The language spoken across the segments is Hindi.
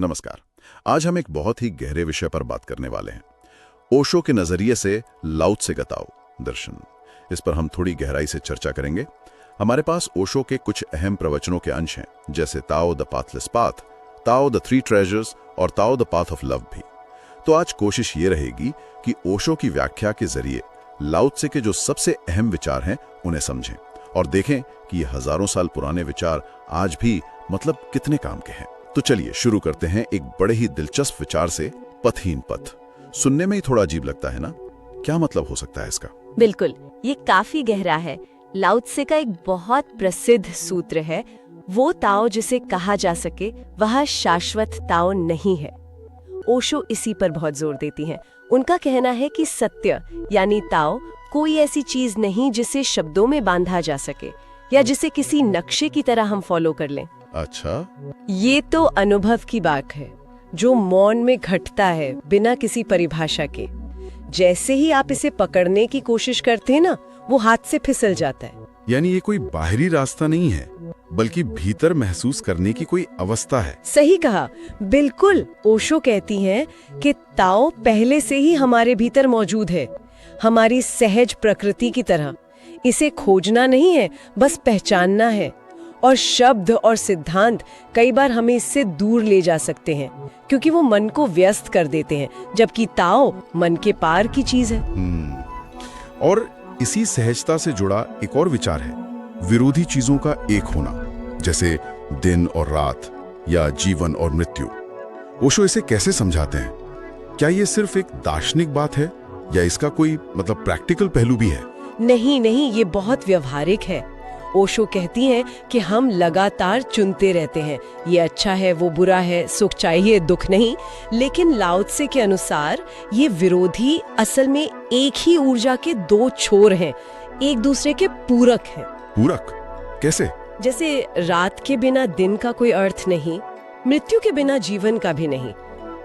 नमस्कार। आज हम एक बहुत ही गहरे विषय पर बात करने वाले हैं, ओशो के नजरिए से लाओ त्से का ताओ दर्शन। इस पर हम थोड़ी गहराई से चर्चा करेंगे। हमारे पास ओशो के कुछ अहम प्रवचनों के अंश हैं, जैसे Tao the pathless path, Tao the three treasures और Tao the path of love भी। तो आज कोशिश ये रहेगी कि ओशो की व्याख्या के जरिए लाओ त्से के जो सबसे अहम विचार हैं उन्हें समझें और देखें कि ये हजारों साल पुराने विचार आज भी मतलब कितने काम के हैं। तो चलिए शुरू करते हैं एक बड़े ही दिलचस्प विचार से, पथहीन पथ। सुनने में ही थोड़ा अजीब लगता है ना? क्या मतलब हो सकता है इसका? बिल्कुल, ये काफी गहरा है। लाओ त्से का एक बहुत प्रसिद्ध सूत्र है, वो ताओ जिसे कहा जा सके वह शाश्वत ताओ नहीं है। ओशो इसी पर बहुत जोर देती हैं। उनका कहना है कि सत्य यानी ताओ कोई ऐसी चीज नहीं जिसे शब्दों में बांधा जा सके या जिसे किसी नक्शे की तरह हम फॉलो कर लें। अच्छा, ये तो अनुभव की बात है, जो मौन में घटता है बिना किसी परिभाषा के। जैसे ही आप इसे पकड़ने की कोशिश करते हैं ना, वो हाथ से फिसल जाता है। यानी ये कोई बाहरी रास्ता नहीं है, बल्कि भीतर महसूस करने की कोई अवस्था है। सही कहा, बिल्कुल। ओशो कहती हैं कि ताओ पहले से ही हमारे भीतर मौजूद है, हमारी सहज प्रकृति की तरह। इसे खोजना नहीं है, बस पहचानना है। और शब्द और सिद्धांत कई बार हमें इससे दूर ले जा सकते हैं, क्योंकि वो मन को व्यस्त कर देते हैं, जबकि ताओ मन के पार की चीज है। और इसी सहजता से जुड़ा एक और विचार है, विरोधी चीजों का एक होना, जैसे दिन और रात या जीवन और मृत्यु। ओशो इसे कैसे समझाते हैं? क्या ये सिर्फ एक दार्शनिक बात है या इसका कोई मतलब प्रैक्टिकल पहलू भी है? नहीं, ये बहुत व्यवहारिक है। ओशो कहती हैं कि हम लगातार चुनते रहते हैं, ये अच्छा है, वो बुरा है, सुख चाहिए, दुख नहीं। लेकिन लाओ त्से के अनुसार ये विरोधी असल में एक ही ऊर्जा के दो छोर हैं, एक दूसरे के पूरक हैं। पूरक कैसे? जैसे रात के बिना दिन का कोई अर्थ नहीं, मृत्यु के बिना जीवन का भी नहीं।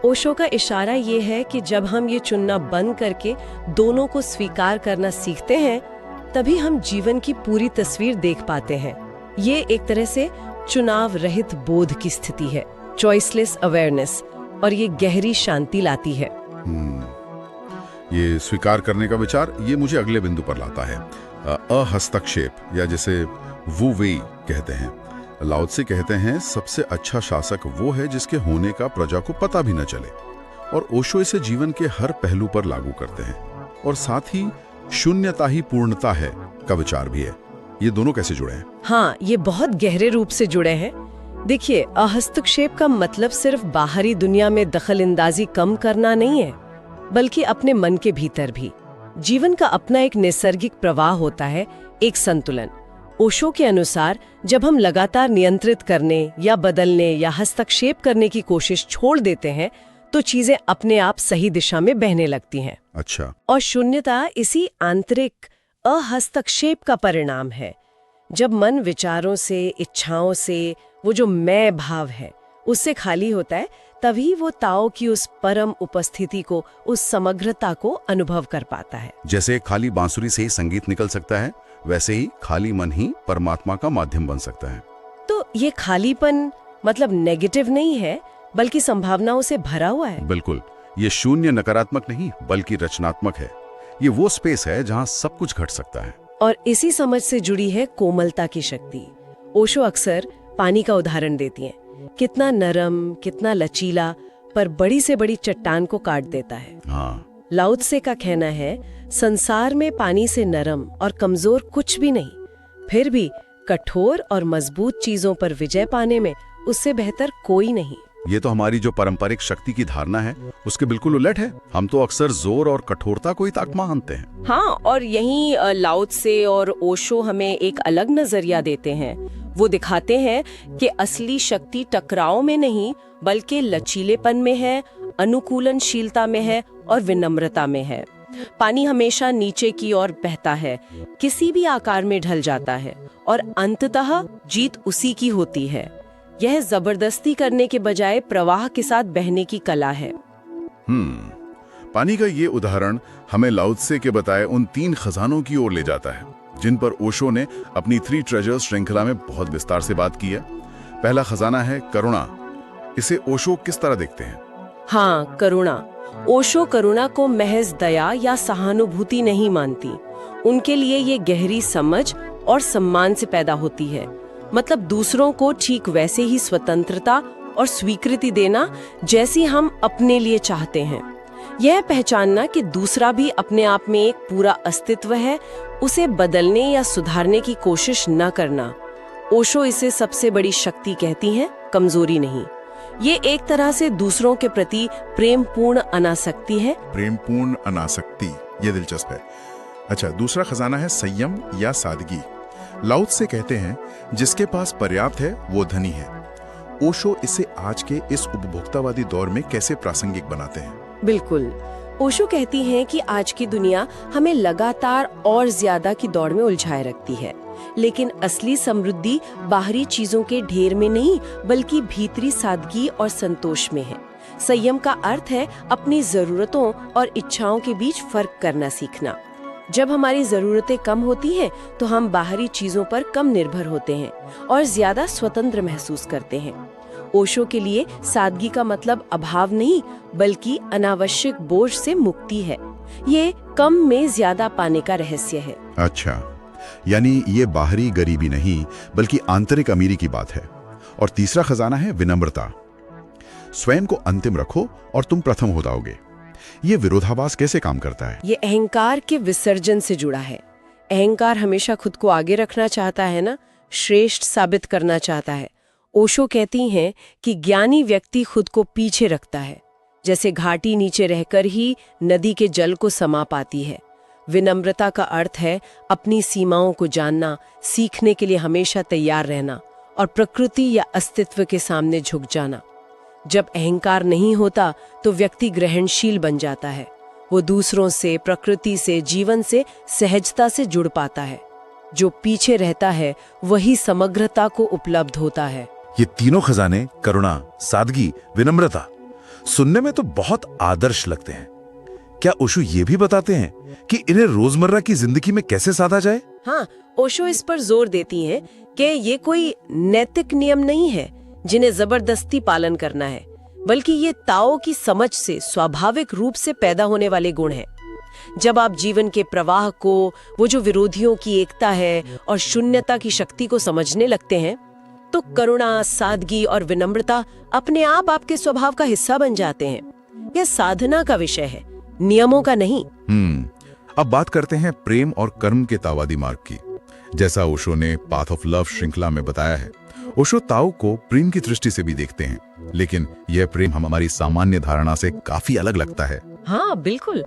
ओशो का इशारा ये है कि जब हम ये चुनना बंद करके दोनों को स्वीकार करना सीखते हैं, तभी हम जीवन की पूरी तस्वीर देख पाते हैं। ये एक तरह से चुनाव रहित बोध की स्थिति है, चॉइसलेस अवेयरनेस, और ये गहरी शांति लाती है। ये स्वीकार करने का विचार ये मुझे अगले बिंदु पर लाता है, अहस्तक्षेप, या जिसे वू वेई कहते हैं। लाओ त्से कहते हैं सबसे अच्छा शासक वो है जिसके होने का प्रजा को पता भी न चले, और ओशो इसे जीवन के हर पहलू पर लागू करते हैं। और साथ ही शून्यता ही पूर्णता है का विचार भी है। ये दोनों कैसे जुड़े हैं? हाँ, ये बहुत गहरे रूप से जुड़े हैं। देखिए, अहस्तक्षेप का मतलब सिर्फ बाहरी दुनिया में दखलंदाजी कम करना नहीं है, बल्कि अपने मन के भीतर भी। जीवन का अपना एक नैसर्गिक प्रवाह होता है, एक संतुलन। ओशो के अनुसार जब हम लगातार नियंत्रित करने या बदलने या हस्तक्षेप करने की कोशिश छोड़ देते हैं, तो चीजें अपने आप सही दिशा में बहने लगती हैं। अच्छा। और शून्यता इसी आंतरिक अहस्तक्षेप का परिणाम है। जब मन विचारों से, इच्छाओं से, वो जो मैं भाव है, उससे खाली होता है, तभी वो ताओ की उस परम उपस्थिति को, उस समग्रता को अनुभव कर पाता है। जैसे खाली बांसुरी से ही संगीत निकल सकता है, वैसे ही खाली मन ही परमात्मा का माध्यम बन सकता है। तो ये खालीपन मतलब नेगेटिव नहीं है, बल्कि संभावनाओं से भरा हुआ है। बिल्कुल, ये शून्य नकारात्मक नहीं बल्कि रचनात्मक है। ये वो स्पेस है जहाँ सब कुछ घट सकता है। और इसी समझ से जुड़ी है कोमलता की शक्ति। ओशो अक्सर पानी का उदाहरण देती हैं, कितना नरम, कितना लचीला, पर बड़ी से बड़ी चट्टान को काट देता है। हाँ। लाओ त्से का कहना है, संसार में पानी से नरम और कमजोर कुछ भी नहीं, फिर भी कठोर और मजबूत चीजों पर विजय पाने में उससे बेहतर कोई नहीं। ये तो हमारी जो पारंपरिक शक्ति की धारणा है उसके बिल्कुल उलट है। हम तो अक्सर जोर और कठोरता को ही ताकत मानते हैं। हाँ, और यहीं लाओ त्से और ओशो हमें एक अलग नजरिया देते हैं। वो दिखाते हैं कि असली शक्ति टकराव में नहीं, बल्कि लचीलेपन में है, अनुकूलनशीलता में है और विनम्रता में है। पानी हमेशा नीचे की ओर बहता है, किसी भी आकार में ढल जाता है, और अंततः जीत उसी की होती है। यह जबरदस्ती करने के बजाय प्रवाह के साथ बहने की कला है। पानी का ये उदाहरण हमें लाओ त्से के बताए उन 3 खजानों की ओर ले जाता है, जिन पर ओशो ने अपनी 3 ट्रेजर्स श्रृंखला में बहुत विस्तार से बात की है। पहला खजाना है करुणा, इसे ओशो किस तरह देखते हैं? हाँ, करुणा। ओशो करुणा को महज दया या सहानुभूति नहीं मानती। उनके लिए ये गहरी समझ और सम्मान से पैदा होती है। मतलब दूसरों को ठीक वैसे ही स्वतंत्रता और स्वीकृति देना जैसी हम अपने लिए चाहते हैं। यह पहचानना कि दूसरा भी अपने आप में एक पूरा अस्तित्व है, उसे बदलने या सुधारने की कोशिश न करना। ओशो इसे सबसे बड़ी शक्ति कहती हैं, कमजोरी नहीं। ये एक तरह से दूसरों के प्रति प्रेमपूर्ण अनासक्ति है। प्रेमपूर्ण अनासक्ति, ये दिलचस्प है। अच्छा, दूसरा खजाना है संयम या सादगी। लाओ त्से कहते हैं जिसके पास पर्याप्त है वो धनी है। ओशो इसे आज के इस उपभोक्तावादी दौर में कैसे प्रासंगिक बनाते हैं? बिल्कुल। ओशो कहती हैं कि आज की दुनिया हमें लगातार और ज्यादा की दौड़ में उलझाए रखती है, लेकिन असली समृद्धि बाहरी चीजों के ढेर में नहीं बल्कि भीतरी सादगी और संतोष में है। संयम का अर्थ है अपनी जरूरतों और इच्छाओं के बीच फर्क करना सीखना। जब हमारी जरूरतें कम होती हैं तो हम बाहरी चीजों पर कम निर्भर होते हैं और ज्यादा स्वतंत्र महसूस करते हैं। ओशो के लिए सादगी का मतलब अभाव नहीं बल्कि अनावश्यक बोझ से मुक्ति है। ये कम में ज्यादा पाने का रहस्य है। अच्छा, यानी ये बाहरी गरीबी नहीं बल्कि आंतरिक अमीरी की बात है। और तीसरा खजाना है विनम्रता। स्वयं को अंतिम रखो और तुम प्रथम हो जाओगे। ये विरोधाभास कैसे काम करता है? ये अहंकार के विसर्जन से जुड़ा है। अहंकार हमेशा खुद को आगे रखना चाहता है ना, श्रेष्ठ साबित करना चाहता है। ओशो कहती हैं कि ज्ञानी व्यक्ति खुद को पीछे रखता है, जैसे घाटी नीचे रहकर ही नदी के जल को समा पाती है। विनम्रता का अर्थ है अपनी सीमाओं को जानना, सीखने के लिए हमेशा तैयार रहना और प्रकृति या अस्तित्व के सामने झुक जाना। जब अहंकार नहीं होता तो व्यक्ति ग्रहणशील बन जाता है। वो दूसरों से, प्रकृति से, जीवन से सहजता से जुड़ पाता है। जो पीछे रहता है वही समग्रता को उपलब्ध होता है। ये तीनों खजाने, करुणा, सादगी, विनम्रता, सुनने में तो बहुत आदर्श लगते हैं। क्या ओशो ये भी बताते हैं कि इन्हें रोजमर्रा की जिंदगी में कैसे साधा जाए? हाँ, ओशो इस पर जोर देती हैं कि ये कोई नैतिक नियम नहीं है जिन्हें जबरदस्ती पालन करना है, बल्कि ये ताओ की समझ से स्वाभाविक रूप से पैदा होने वाले गुण हैं। जब आप जीवन के प्रवाह को, वो जो विरोधियों की एकता है और शून्यता की शक्ति को समझने लगते हैं, तो करुणा, सादगी और विनम्रता अपने आप आपके स्वभाव का हिस्सा बन जाते हैं। यह साधना का विषय है, नियमों का नहीं। अब बात करते हैं प्रेम और कर्म के ताओवादी मार्ग की। जैसा ओशो ने पाथ ऑफ लव श्रृंखला में बताया है, ओशो ताओ को प्रेम की दृष्टि से भी देखते हैं, लेकिन यह प्रेम हमारी सामान्य धारणा से काफी अलग लगता है। हाँ, बिल्कुल।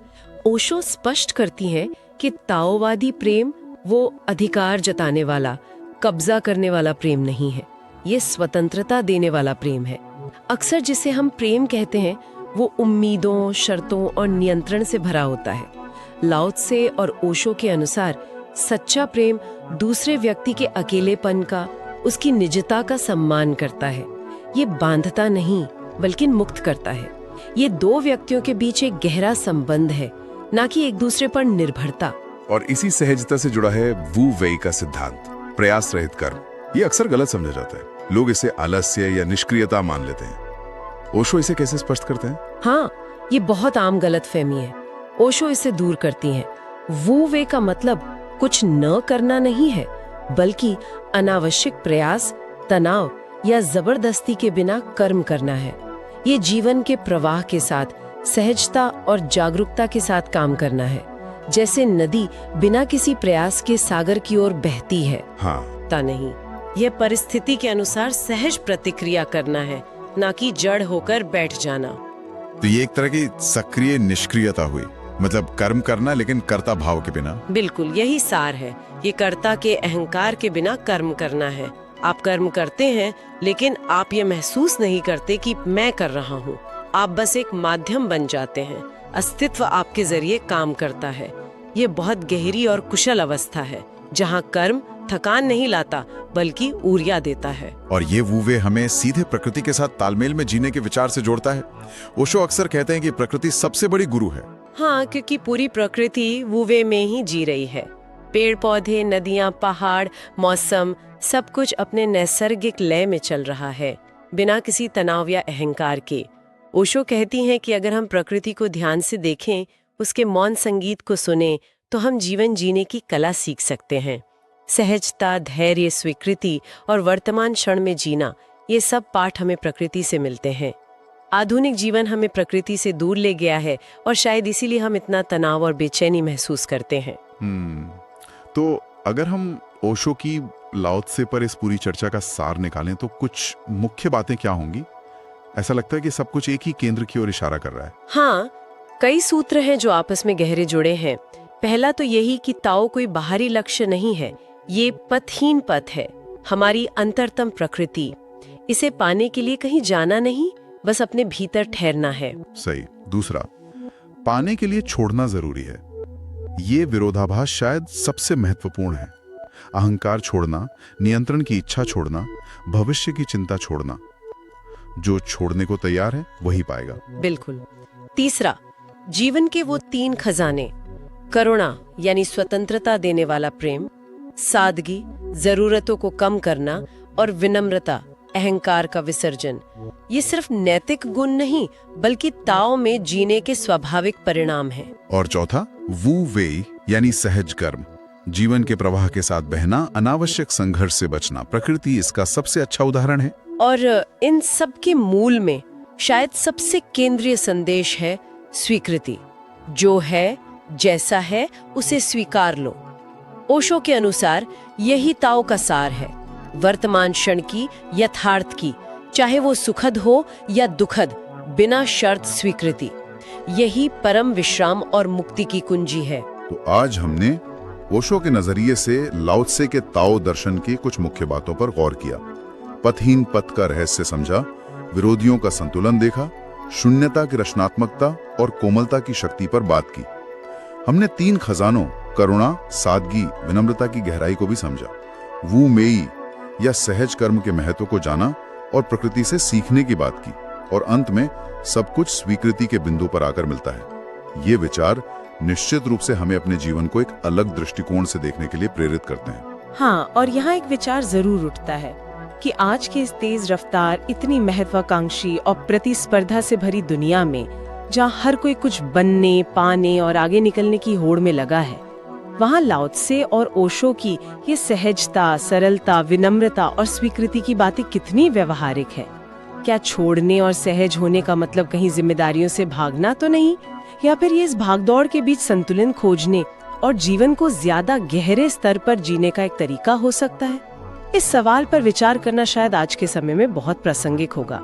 ओशो स्पष्ट करती हैं कि ताओवादी प्रेम वो अधिकार जताने वाला, कब्जा करने वाला प्रेम नहीं है। ये स्वतंत्रता देने वाला प्रेम है। अक्सर जिसे हम प्रेम कहते हैं वो उम्मीदों, शर्तों और नियंत्रण से भरा होता है। लाओ त्से और ओशो के अनुसार सच्चा प्रेम दूसरे व्यक्ति के अकेलेपन का, उसकी निजता का सम्मान करता है। ये बांधता नहीं बल्कि मुक्त करता है। ये दो व्यक्तियों के बीच एक गहरा संबंध है, ना कि एक दूसरे पर निर्भरता। और इसी सहजता से जुड़ा है वू वेई का सिद्धांत, प्रयास रहित कर्म। ये अक्सर गलत समझा जाता है। लोग इसे आलस्य या निष्क्रियता मान लेते हैं। ओशो इसे कैसे स्पष्ट करते हैं? हाँ, ये बहुत आम गलतफहमी है। ओशो इसे दूर करती हैं। वू वे का मतलब कुछ न करना नहीं है, बल्कि अनावश्यक प्रयास, तनाव या जबरदस्ती के बिना कर्म करना है। ये जीवन के प्रवाह के साथ सहजता और जागरूकता के साथ काम करना है, जैसे नदी बिना किसी प्रयास के सागर की ओर बहती है। हाँ, ता नहीं, यह परिस्थिति के अनुसार सहज प्रतिक्रिया करना है, ना कि जड़ होकर बैठ जाना। तो ये एक तरह की सक्रिय निष्क्रियता हुई, मतलब कर्म करना लेकिन कर्ता भाव के बिना। बिल्कुल, यही सार है। ये कर्ता के अहंकार के बिना कर्म करना है। आप कर्म करते हैं लेकिन आप ये महसूस नहीं करते कि मैं कर रहा हूँ। आप बस एक माध्यम बन जाते हैं। अस्तित्व आपके जरिए काम करता है। ये बहुत गहरी और कुशल अवस्था है, जहाँ कर्म थकान नहीं लाता बल्कि ऊर्जा देता है। और ये वूवे हमें सीधे प्रकृति के साथ तालमेल में जीने के विचार से जोड़ता है। ओशो अक्सर कहते हैं कि प्रकृति सबसे बड़ी गुरु है। हाँ, क्योंकि पूरी प्रकृति वूवे में ही जी रही है। पेड़ पौधे, नदियाँ, पहाड़, मौसम, सब कुछ अपने नैसर्गिक लय में चल रहा है। बिना किसी तनाव या अहंकार के। ओशो कहती हैं कि अगर हम प्रकृति को ध्यान से देखें, उसके मौन संगीत को सुने, तो हम जीवन जीने की कला सीख सकते हैं। सहजता, धैर्य, स्वीकृति और वर्तमान क्षण में जीना, ये सब पाठ हमें प्रकृति से मिलते हैं। आधुनिक जीवन हमें प्रकृति से दूर ले गया है और शायद इसीलिए हम इतना तनाव और बेचैनी महसूस करते हैं। तो अगर हम ओशो की लाओ त्से पर इस पूरी चर्चा का सार निकालें तो कुछ मुख्य बातें क्या होंगी? ऐसा लगता है कि सब कुछ एक ही केंद्र की ओर इशारा कर रहा है। हाँ, कई सूत्र हैं जो आपस में गहरे जुड़े हैं। पहला तो यही कि ताओ कोई बाहरी लक्ष्य नहीं है, ये पथहीन पथ है, हमारी अंतरतम प्रकृति। इसे पाने के लिए कहीं जाना नहीं, बस अपने भीतर ठहरना है। सही। दूसरा, पाने के लिए छोड़ना जरूरी है। ये विरोधाभास शायद सबसे महत्वपूर्ण है। अहंकार छोड़ना, नियंत्रण की इच्छा छोड़ना, भविष्य की चिंता छोड़ना। जो छोड़ने को तैयार है वही पाएगा। बिल्कुल। तीसरा, जीवन के वो 3 खजाने, करुणा यानी स्वतंत्रता देने वाला प्रेम, सादगी, जरूरतों को कम करना, और विनम्रता, अहंकार का विसर्जन, ये सिर्फ नैतिक गुण नहीं बल्कि ताओ में जीने के स्वाभाविक परिणाम हैं। और चौथा, वू वेई यानी सहज कर्म, जीवन के प्रवाह के साथ बहना, अनावश्यक संघर्ष से बचना। प्रकृति इसका सबसे अच्छा उदाहरण है। और इन सब के मूल में शायद सबसे केंद्रीय संदेश है स्वीकृति। जो है, जैसा है, उसे स्वीकार लो। ओशो के अनुसार यही ताओ का सार है, वर्तमान क्षण की, यथार्थ की, चाहे वो सुखद हो या दुखद, बिना शर्त स्वीकृति। यही परम विश्राम और मुक्ति की कुंजी है। तो आज हमने ओशो के नजरिए से लाओ त्से के ताओ दर्शन की कुछ मुख्य बातों पर गौर किया। पथहीन पथ का रहस्य समझा, विरोधियों का संतुलन देखा, शून्यता की रचनात्मकता और कोमलता की शक्ति पर बात की। हमने 3 खजानों, करुणा, सादगी, विनम्रता की गहराई को भी समझा। वू मेई या सहज कर्म के महत्व को जाना और प्रकृति से सीखने की बात की। और अंत में सब कुछ स्वीकृति के बिंदु पर आकर मिलता है। ये विचार निश्चित रूप से हमें अपने जीवन को एक अलग दृष्टिकोण से देखने के लिए प्रेरित करते हैं। हाँ, और यहाँ एक विचार जरूर उठता है कि आज की इस तेज रफ्तार, इतनी महत्वाकांक्षी और प्रतिस्पर्धा से भरी दुनिया में, जहाँ हर कोई कुछ बनने, पाने और आगे निकलने की होड़ में लगा है, वहाँ लाओ त्से और ओशो की ये सहजता, सरलता, विनम्रता और स्वीकृति की बातें कितनी व्यवहारिक है। क्या छोड़ने और सहज होने का मतलब कहीं जिम्मेदारियों से भागना तो नहीं, या फिर ये इस भागदौड़ के बीच संतुलन खोजने और जीवन को ज्यादा गहरे स्तर पर जीने का एक तरीका हो सकता है? इस सवाल पर विचार करना शायद आज के समय में बहुत प्रासंगिक होगा।